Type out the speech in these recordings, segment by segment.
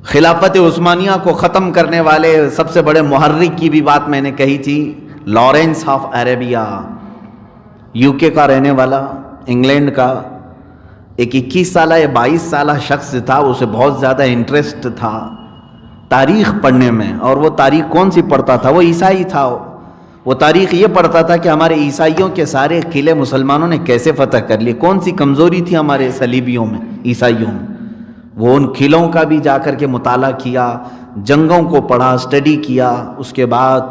خلافت عثمانیہ کو ختم کرنے والے سب سے بڑے محرک کی بھی بات میں نے کہی تھی، لارنس آف عربیہ، یو کے کا رہنے والا، انگلینڈ کا، ایک 21 سالہ یا 22 سالہ شخص تھا. اسے بہت زیادہ انٹرسٹ تھا تاریخ پڑھنے میں، اور وہ تاریخ کون سی پڑھتا تھا؟ وہ عیسائی تھا. وہ تاریخ یہ پڑھتا تھا کہ ہمارے عیسائیوں کے سارے قلعے مسلمانوں نے کیسے فتح کر لیے، کون سی کمزوری تھی ہمارے صلیبیوں میں، عیسائیوں میں. وہ ان قلعوں کا بھی جا کر کے مطالعہ کیا، جنگوں کو پڑھا، اسٹڈی کیا. اس کے بعد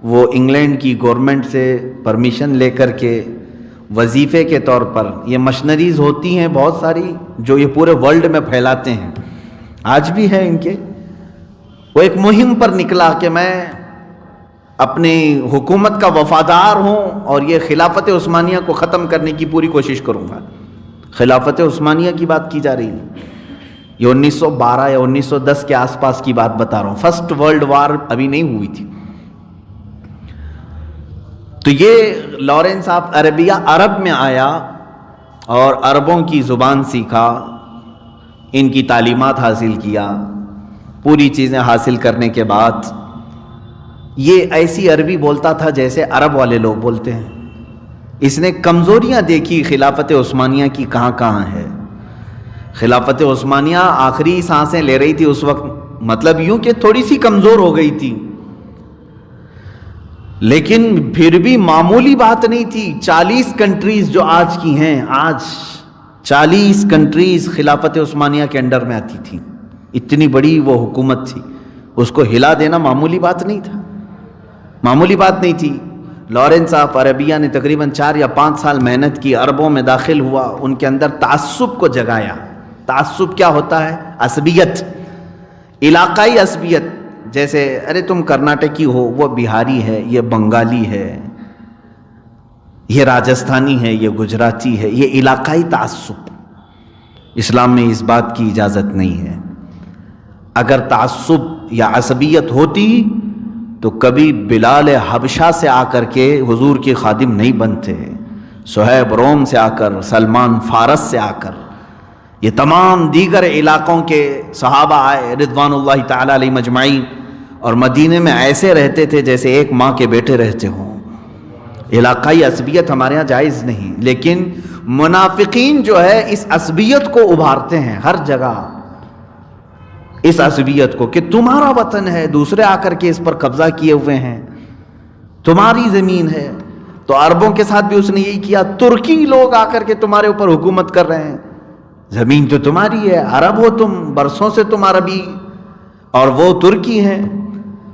وہ انگلینڈ کی گورنمنٹ سے پرمیشن لے کر کے وظیفے کے طور پر، یہ مشنریز ہوتی ہیں بہت ساری جو یہ پورے ورلڈ میں پھیلاتے ہیں، آج بھی ہے ان کے. وہ ایک مہم پر نکلا کہ میں اپنی حکومت کا وفادار ہوں اور یہ خلافت عثمانیہ کو ختم کرنے کی پوری کوشش کروں گا. خلافت عثمانیہ کی بات کی جا رہی ہے، یہ 1912 یا 1910 کے آس پاس کی بات بتا رہا ہوں، فرسٹ ورلڈ وار ابھی نہیں ہوئی تھی. تو یہ لارنس آف عربیہ عرب میں آیا اور عربوں کی زبان سیکھا، ان کی تعلیمات حاصل کیا. پوری چیزیں حاصل کرنے کے بعد یہ ایسی عربی بولتا تھا جیسے عرب والے لوگ بولتے ہیں. اس نے کمزوریاں دیکھی خلافت عثمانیہ کی کہاں کہاں ہے. خلافت عثمانیہ آخری سانسیں لے رہی تھی اس وقت، مطلب یوں کہ تھوڑی سی کمزور ہو گئی تھی، لیکن پھر بھی معمولی بات نہیں تھی. 40 کنٹریز جو آج کی ہیں، آج 40 کنٹریز خلافت عثمانیہ کے انڈر میں آتی تھی. اتنی بڑی وہ حکومت تھی، اس کو ہلا دینا معمولی بات نہیں تھا، معمولی بات نہیں تھی. لارنس آف عربیہ نے تقریباً 4 یا 5 سال محنت کی، عربوں میں داخل ہوا، ان کے اندر تعصب کو جگایا. تعصب کیا ہوتا ہے؟ عصبیت، علاقائی عصبیت. جیسے ارے تم کرناٹکی ہو، وہ بہاری ہے، یہ بنگالی ہے، یہ راجستھانی ہے، یہ گجراتی ہے. یہ علاقائی تعصب، اسلام میں اس بات کی اجازت نہیں ہے. اگر تعصب یا عصبیت ہوتی تو کبھی بلال حبشہ سے آ کر کے حضور کے خادم نہیں بنتے، صہیب روم سے آ کر، سلمان فارس سے آ کر، یہ تمام دیگر علاقوں کے صحابہ آئے رضوان اللہ تعالی علیہ مجمعین، اور مدینے میں ایسے رہتے تھے جیسے ایک ماں کے بیٹے رہتے ہوں. علاقائی عصبیت ہمارے ہاں جائز نہیں، لیکن منافقین جو ہے اس عصبیت کو ابھارتے ہیں ہر جگہ، اس عصبیت کو کہ تمہارا وطن ہے، دوسرے آ کر کے اس پر قبضہ کیے ہوئے ہیں، تمہاری زمین ہے. تو عربوں کے ساتھ بھی اس نے یہی کیا. ترکی لوگ آ کر کے تمہارے اوپر حکومت کر رہے ہیں، زمین تو تمہاری ہے، عرب ہو تم، برسوں سے تم عربی، اور وہ ترکی ہیں.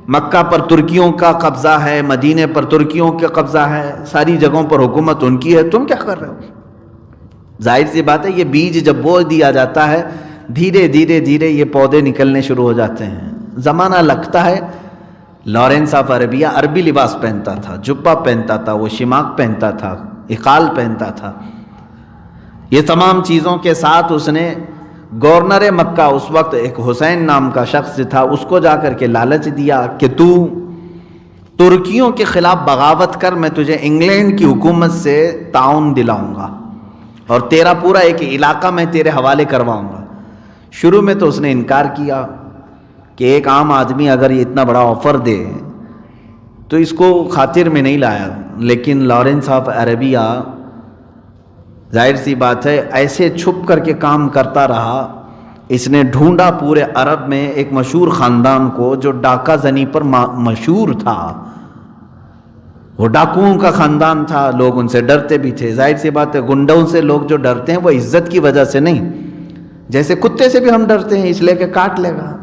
مکہ پر ترکیوں کا قبضہ ہے، مدینے پر ترکیوں کا قبضہ ہے، ساری جگہوں پر حکومت ان کی ہے، تم کیا کر رہے ہو؟ ظاہر سی بات ہے یہ بیج جب بو دیا جاتا ہے، دھیرے دھیرے دھیرے یہ پودے نکلنے شروع ہو جاتے ہیں، زمانہ لگتا ہے. لارنس آف عربیہ عربی لباس پہنتا تھا، جبہ پہنتا تھا، وہ شماغ پہنتا تھا، اقال پہنتا تھا. یہ تمام چیزوں کے ساتھ اس نے گورنر مکہ، اس وقت ایک حسین نام کا شخص تھا، اس کو جا کر کے لالچ دیا کہ تو ترکیوں کے خلاف بغاوت کر، میں تجھے انگلینڈ کی حکومت سے تعاون دلاؤں گا اور تیرا پورا ایک علاقہ میں تیرے حوالے کرواؤں گا. شروع میں تو اس نے انکار کیا کہ ایک عام آدمی اگر یہ اتنا بڑا آفر دے تو اس کو خاطر میں نہیں لایا. لیکن لارنس آف عربیہ ظاہر سی بات ہے ایسے چھپ کر کے کام کرتا رہا. اس نے ڈھونڈا پورے عرب میں ایک مشہور خاندان کو جو ڈاکہ زنی پر مشہور تھا. وہ ڈاکوؤں کا خاندان تھا، لوگ ان سے ڈرتے بھی تھے. ظاہر سی بات ہے گنڈوں سے لوگ جو ڈرتے ہیں وہ عزت کی وجہ سے نہیں، جیسے کتے سے بھی ہم ڈرتے ہیں اس لیے کہ کاٹ لے گا.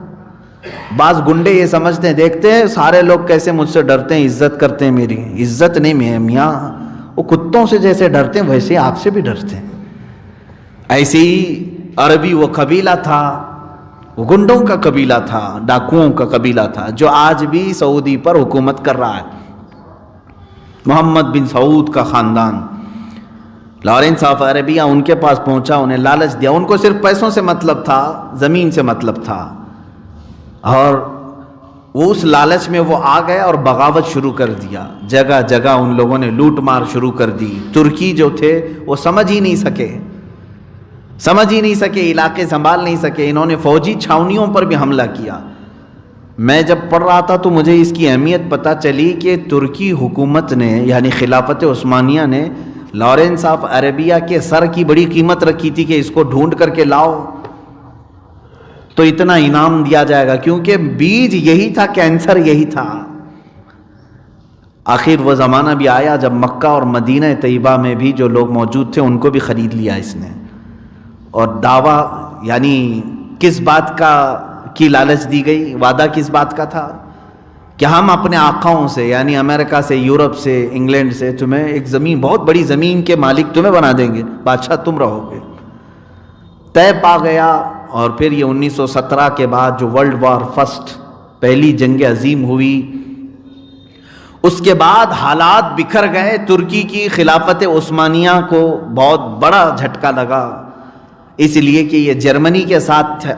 بعض گنڈے یہ سمجھتے ہیں، دیکھتے ہیں سارے لوگ کیسے مجھ سے ڈرتے ہیں، عزت کرتے ہیں میری. عزت نہیں میاں، وہ کتوں سے جیسے ڈرتے ہیں ویسے آپ سے بھی ڈرتے ہیں. ایسے ہی عربی وہ قبیلہ تھا، وہ گنڈوں کا قبیلہ تھا، ڈاکوؤں کا قبیلہ تھا، جو آج بھی سعودی پر حکومت کر رہا ہے. محمد بن سعود کا خاندان. لارنس آف عربیہ ان کے پاس پہنچا، انہیں لالچ دیا. ان کو صرف پیسوں سے مطلب تھا، زمین سے مطلب تھا، اور وہ اس لالچ میں وہ آ گئے اور بغاوت شروع کر دیا. جگہ جگہ ان لوگوں نے لوٹ مار شروع کر دی. ترکی جو تھے وہ سمجھ ہی نہیں سکے. سمجھ ہی نہیں سکے، علاقے سنبھال نہیں سکے، انہوں نے فوجی چھاونیوں پر بھی حملہ کیا۔ میں جب پڑھ رہا تھا تو مجھے اس کی اہمیت پتہ چلی کہ ترکی حکومت نے یعنی خلافت عثمانیہ نے لارنس آف عربیہ کے سر کی بڑی قیمت رکھی تھی کہ اس کو ڈھونڈ کر کے لاؤ تو اتنا انعام دیا جائے گا، کیونکہ بیج یہی تھا، کینسر یہی تھا۔ آخر وہ زمانہ بھی آیا جب مکہ اور مدینہ طیبہ میں بھی جو لوگ موجود تھے ان کو بھی خرید لیا اس نے، اور دعویٰ یعنی کس بات کا کی لالچ دی گئی، وعدہ کس بات کا تھا کہ ہم اپنے آقاؤں سے یعنی امریکہ سے، یورپ سے، انگلینڈ سے تمہیں ایک زمین، بہت بڑی زمین کے مالک تمہیں بنا دیں گے، بادشاہ تم رہو گے۔ طے پا گیا، اور پھر یہ 1917 کے بعد جو ورلڈ وار فرسٹ، پہلی جنگ عظیم ہوئی، اس کے بعد حالات بکھر گئے۔ ترکی کی خلافت عثمانیہ کو بہت بڑا جھٹکا لگا، اس لیے کہ یہ جرمنی کے ساتھ تھا،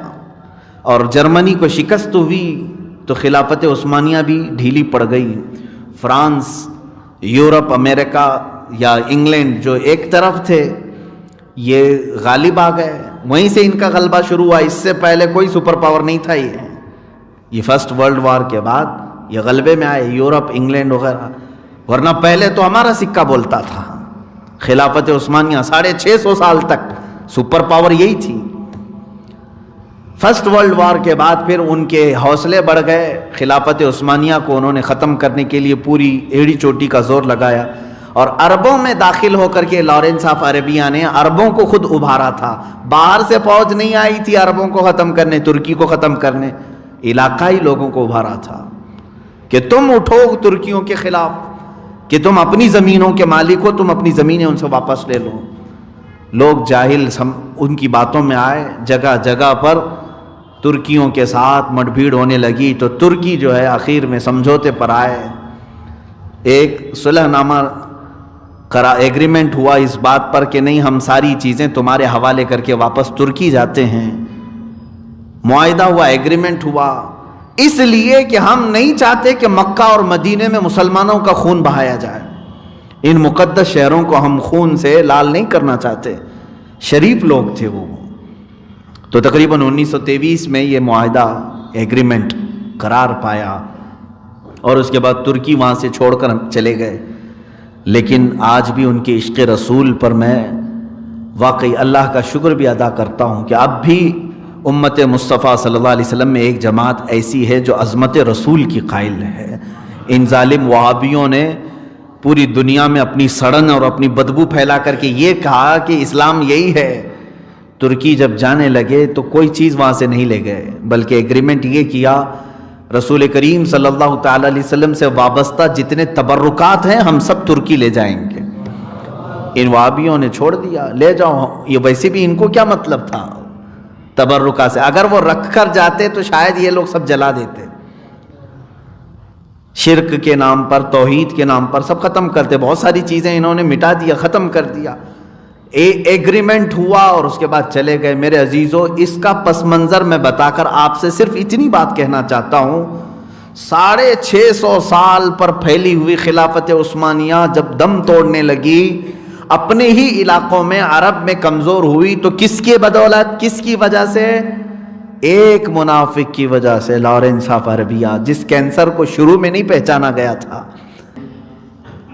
اور جرمنی کو شکست ہوئی تو خلافت عثمانیہ بھی ڈھیلی پڑ گئی۔ فرانس، یورپ، امریکہ یا انگلینڈ جو ایک طرف تھے یہ غالب آ گئے، وہیں سے ان کا غلبہ شروع ہوا۔ اس سے پہلے کوئی سپر پاور نہیں تھا، یہ فرسٹ ورلڈ وار کے بعد یہ غلبے میں آئے، یورپ، انگلینڈ وغیرہ، ورنہ پہلے تو ہمارا سکہ بولتا تھا۔ خلافت عثمانیہ 650 سال تک سپر پاور یہی تھی۔ فرسٹ ورلڈ وار کے بعد پھر ان کے حوصلے بڑھ گئے، خلافت عثمانیہ کو انہوں نے ختم کرنے کے لیے پوری ایڑی چوٹی کا زور لگایا، اور عربوں میں داخل ہو کر کے لارنس آف عربیہ نے عربوں کو خود ابھارا تھا۔ باہر سے فوج نہیں آئی تھی عربوں کو ختم کرنے، ترکی کو ختم کرنے، علاقائی لوگوں کو ابھارا تھا کہ تم اٹھو ترکیوں کے خلاف، کہ تم اپنی زمینوں کے مالک ہو، تم اپنی زمینیں ان سے واپس لے لو۔ لوگ جاہل ان کی باتوں میں آئے، جگہ جگہ پر ترکیوں کے ساتھ مٹ بھیڑ ہونے لگی، تو ترکی جو ہے آخر میں سمجھوتے پر آئے، ایک صلح نامہ ایگریمنٹ ہوا اس بات پر کہ نہیں، ہم ساری چیزیں تمہارے حوالے کر کے واپس ترکی جاتے ہیں۔ معاہدہ ہوا، ایگریمنٹ ہوا، اس لیے کہ ہم نہیں چاہتے کہ مکہ اور مدینے میں مسلمانوں کا خون بہایا جائے، ان مقدس شہروں کو ہم خون سے لال نہیں کرنا چاہتے، شریف لوگ تھے وہ۔ تو تقریباً 1923 میں یہ معاہدہ ایگریمنٹ قرار پایا، اور اس کے بعد ترکی وہاں سے چھوڑ کر چلے گئے۔ لیکن آج بھی ان کے عشق رسول پر میں واقعی اللہ کا شکر بھی ادا کرتا ہوں کہ اب بھی امت مصطفیٰ صلی اللہ علیہ وسلم میں ایک جماعت ایسی ہے جو عظمت رسول کی قائل ہے۔ ان ظالم وہابیوں نے پوری دنیا میں اپنی سڑن اور اپنی بدبو پھیلا کر کے یہ کہا کہ اسلام یہی ہے۔ ترکی جب جانے لگے تو کوئی چیز وہاں سے نہیں لے گئے، بلکہ ایگریمنٹ یہ کیا رسول کریم صلی اللہ تعالی علیہ وسلم سے وابستہ جتنے تبرکات ہیں ہم سب ترکی لے جائیں گے۔ ان وہابیوں نے چھوڑ دیا، لے جاؤ، یہ ویسے بھی ان کو کیا مطلب تھا تبرکات سے، اگر وہ رکھ کر جاتے تو شاید یہ لوگ سب جلا دیتے، شرک کے نام پر، توحید کے نام پر سب ختم کرتے، بہت ساری چیزیں انہوں نے مٹا دیا، ختم کر دیا۔ ایگریمنٹ ہوا اور اس کے بعد چلے گئے۔ میرے عزیزو، اس کا پس منظر میں بتا کر آپ سے صرف اتنی بات کہنا چاہتا ہوں، 650 سال پر پھیلی ہوئی خلافت عثمانیہ جب دم توڑنے لگی، اپنے ہی علاقوں میں عرب میں کمزور ہوئی، تو کس کی بدولت، کس کی وجہ سے؟ ایک منافق کی وجہ سے، لارنس آف عربیہ، جس کینسر کو شروع میں نہیں پہچانا گیا تھا۔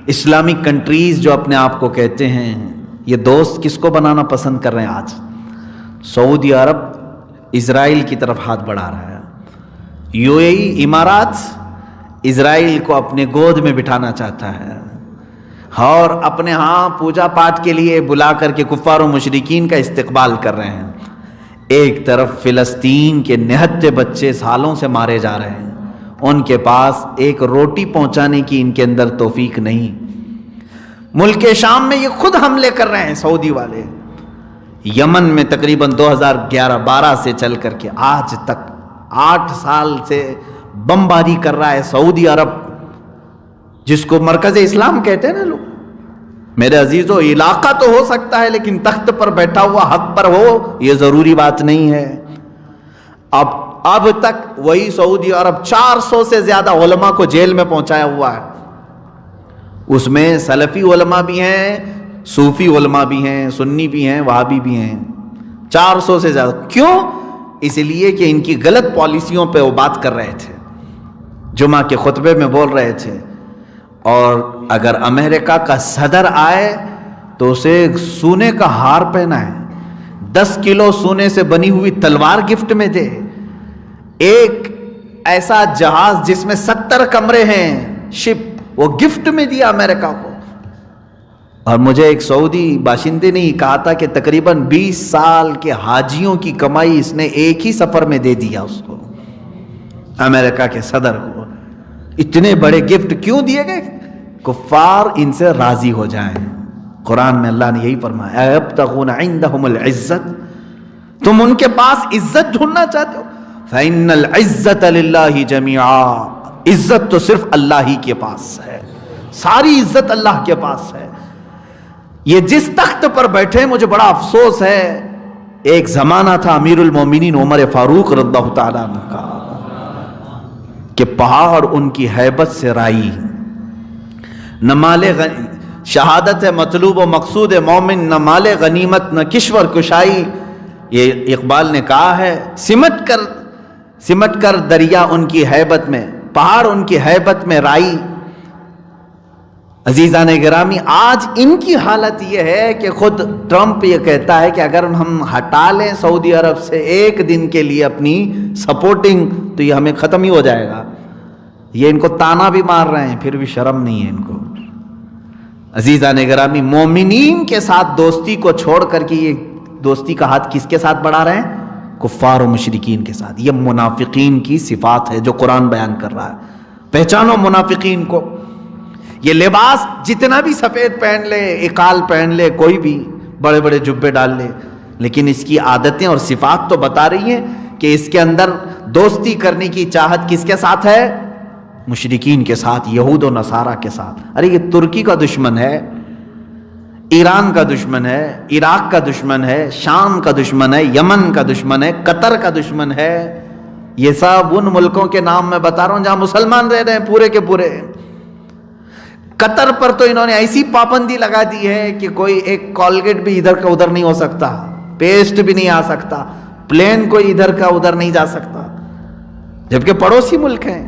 اسلامک کنٹریز جو اپنے آپ کو کہتے ہیں، یہ دوست کس کو بنانا پسند کر رہے ہیں آج؟ سعودی عرب اسرائیل کی طرف ہاتھ بڑھا رہا ہے، یو اے ای، امارات اسرائیل کو اپنے گود میں بٹھانا چاہتا ہے، اور اپنے ہاں پوجا پاٹ کے لیے بلا کر کے کفار و مشرکین کا استقبال کر رہے ہیں۔ ایک طرف فلسطین کے نہتے بچے سالوں سے مارے جا رہے ہیں، ان کے پاس ایک روٹی پہنچانے کی ان کے اندر توفیق نہیں۔ ملک شام میں یہ خود حملے کر رہے ہیں سعودی والے، یمن میں تقریباً 2011-12 سے چل کر کے آج تک 8 سال سے بمباری کر رہا ہے سعودی عرب، جس کو مرکز اسلام کہتے ہیں نا لوگ۔ میرے عزیزو، علاقہ تو ہو سکتا ہے لیکن تخت پر بیٹھا ہوا حق پر ہو یہ ضروری بات نہیں ہے۔ اب تک وہی سعودی عرب 400 سے زیادہ علماء کو جیل میں پہنچایا ہوا ہے، اس میں سلفی علماء بھی ہیں، صوفی علماء بھی ہیں، سنی بھی ہیں، وہابی بھی ہیں، 400 سے زیادہ. کیوں؟ اس لیے کہ ان کی غلط پالیسیوں پہ وہ بات کر رہے تھے, جمعہ کے خطبے میں بول رہے تھے. اور اگر امریکہ کا صدر آئے تو اسے سونے کا ہار پہنائے, 10 کلو سونے سے بنی ہوئی تلوار گفٹ میں دے, ایک ایسا جہاز جس میں 70 کمرے ہیں شپ وہ گفٹ میں دیا امریکہ کو. اور مجھے ایک سعودی باشندے نے کہا تھا کہ تقریباً 20 سال کے حاجیوں کی کمائی اس نے ایک ہی سفر میں دے دیا اس کو, امریکہ کے صدر کو. اتنے بڑے گفٹ کیوں دیے گئے؟ کفار ان سے راضی ہو جائیں. قرآن میں اللہ نے یہی فرمایا, ایبتغون عندہم العزت, تم ان کے پاس عزت ڈھونڈنا چاہتے ہو. فإن العزت للہ جمیعا, عزت تو صرف اللہ ہی کے پاس ہے, ساری عزت اللہ کے پاس ہے. یہ جس تخت پر بیٹھے, مجھے بڑا افسوس ہے, ایک زمانہ تھا امیر المومنین عمر فاروق رضی اللہ تعالیٰ عنہ کا, کہ پہاڑ ان کی ہیبت سے رائی. نہ مال شہادت مطلوب و مقصود مومن, نہ مال غنیمت, نہ کشور کشائی. یہ اقبال نے کہا ہے, سمٹ کر دریا ان کی ہیبت میں, پہاڑ ان کی ہیبت میں رائی. عزیزان گرامی, آج ان کی حالت یہ ہے کہ خود ٹرمپ یہ کہتا ہے کہ اگر ہم ہٹا لیں سعودی عرب سے ایک دن کے لیے اپنی سپورٹنگ تو یہ ہمیں ختم ہی ہو جائے گا. یہ ان کو تانا بھی مار رہے ہیں, پھر بھی شرم نہیں ہے ان کو. عزیزان گرامی, مومنین کے ساتھ دوستی کو چھوڑ کر کے یہ دوستی کا ہاتھ کس کے ساتھ بڑھا رہے ہیں؟ کفار و مشرکین کے ساتھ. یہ منافقین کی صفات ہے جو قرآن بیان کر رہا ہے. پہچانو منافقین کو. یہ لباس جتنا بھی سفید پہن لے, اقال پہن لے, کوئی بھی بڑے بڑے جبے ڈال لے, لیکن اس کی عادتیں اور صفات تو بتا رہی ہیں کہ اس کے اندر دوستی کرنے کی چاہت کس کے ساتھ ہے؟ مشرکین کے ساتھ, یہود و نصارہ کے ساتھ. ارے یہ ترکی کا دشمن ہے, ایران کا دشمن ہے, عراق کا دشمن ہے, شام کا دشمن ہے, یمن کا دشمن ہے, قطر کا دشمن ہے. یہ سب ان ملکوں کے نام میں بتا رہا ہوں جہاں مسلمان رہ رہے ہیں پورے کے پورے. قطر پر تو انہوں نے ایسی پابندی لگا دی ہے کہ کوئی ایک کولگیٹ بھی ادھر کا ادھر نہیں ہو سکتا, پیسٹ بھی نہیں آ سکتا, پلین کوئی ادھر کا ادھر نہیں جا سکتا, جبکہ پڑوسی ملک ہیں.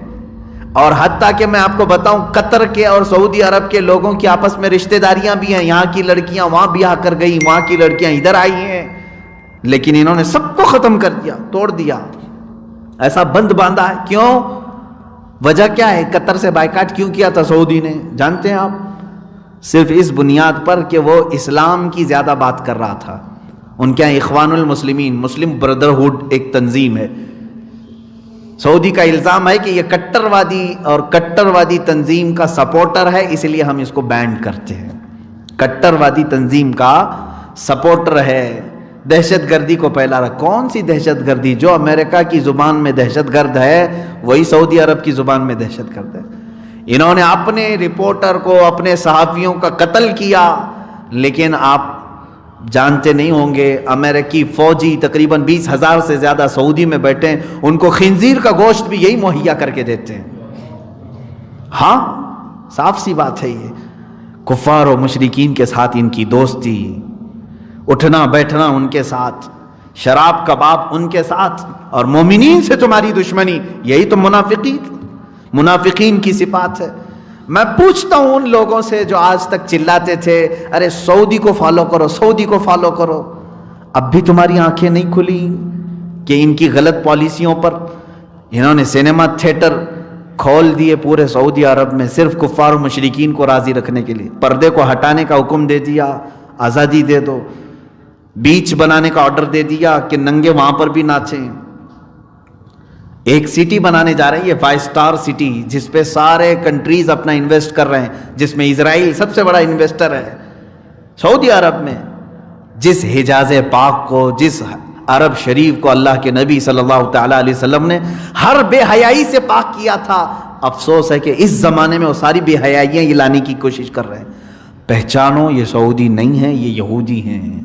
اور حتیٰ کہ میں آپ کو بتاؤں, قطر کے اور سعودی عرب کے لوگوں کی آپس میں رشتہ داریاں بھی ہیں. یہاں کی لڑکیاں وہاں بیاہ کر گئی, وہاں کی لڑکیاں ادھر آئی ہیں, لیکن انہوں نے سب کو ختم کر دیا, توڑ دیا, ایسا بند باندھا ہے. کیوں؟ وجہ کیا ہے؟ قطر سے بائیکاٹ کیوں کیا تھا سعودی نے؟ جانتے ہیں آپ؟ صرف اس بنیاد پر کہ وہ اسلام کی زیادہ بات کر رہا تھا. ان کے یہاں اخوان المسلمین, مسلم بردرہوڈ ایک تنظیم ہے. سعودی کا الزام ہے کہ یہ کٹر وادی تنظیم کا سپورٹر ہے, اس لیے ہم اس کو بینڈ کرتے ہیں. کٹر وادی تنظیم کا سپورٹر ہے, دہشت گردی کو پھیلا رہا. کون سی دہشت گردی؟ جو امریکہ کی زبان میں دہشت گرد ہے وہی سعودی عرب کی زبان میں دہشت گرد ہے. انہوں نے اپنے رپورٹر کو, اپنے صحافیوں کا قتل کیا, لیکن آپ جانتے نہیں ہوں گے امریکی فوجی تقریباً 20,000 سے زیادہ سعودی میں بیٹھے ہیں, ان کو خنزیر کا گوشت بھی یہی مہیا کر کے دیتے ہیں. ہاں, صاف سی بات ہے. یہ کفار و مشرکین کے ساتھ ان کی دوستی, اٹھنا بیٹھنا ان کے ساتھ, شراب کباب ان کے ساتھ, اور مومنین سے تمہاری دشمنی, یہی تو منافقین کی صفات ہے. میں پوچھتا ہوں ان لوگوں سے جو آج تک چلاتے تھے ارے سعودی کو فالو کرو, سعودی کو فالو کرو, اب بھی تمہاری آنکھیں نہیں کھلی کہ ان کی غلط پالیسیوں پر انہوں نے سینما تھیٹر کھول دیے پورے سعودی عرب میں صرف کفار و مشرکین کو راضی رکھنے کے لیے. پردے کو ہٹانے کا حکم دے دیا, آزادی دے دو. بیچ بنانے کا آرڈر دے دیا کہ ننگے وہاں پر بھی ناچیں. ایک سٹی بنانے جا رہی ہے 5 اسٹار سٹی, جس پہ سارے کنٹریز اپنا انویسٹ کر رہے ہیں, جس میں اسرائیل سب سے بڑا انویسٹر ہے. سعودی عرب میں جس حجاز پاک کو, جس عرب شریف کو اللہ کے نبی صلی اللہ تعالیٰ علیہ وسلم نے ہر بے حیائی سے پاک کیا تھا, افسوس ہے کہ اس زمانے میں وہ ساری بے حیائیاں یہ لانے کی کوشش کر رہے ہیں. پہچانو یہ سعودی نہیں ہیں, یہ یہودی ہیں.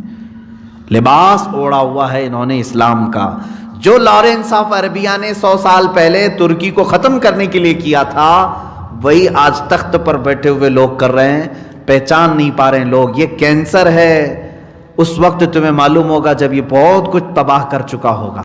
لباس اوڑا ہوا ہے انہوں نے اسلام کا. جو لارنس آف عربیہ نے 100 سال پہلے ترکی کو ختم کرنے کے لیے کیا تھا, وہی آج تخت پر بیٹھے ہوئے لوگ کر رہے ہیں. پہچان نہیں پا رہے ہیں لوگ. یہ کینسر ہے, اس وقت تمہیں معلوم ہوگا جب یہ بہت کچھ تباہ کر چکا ہوگا۔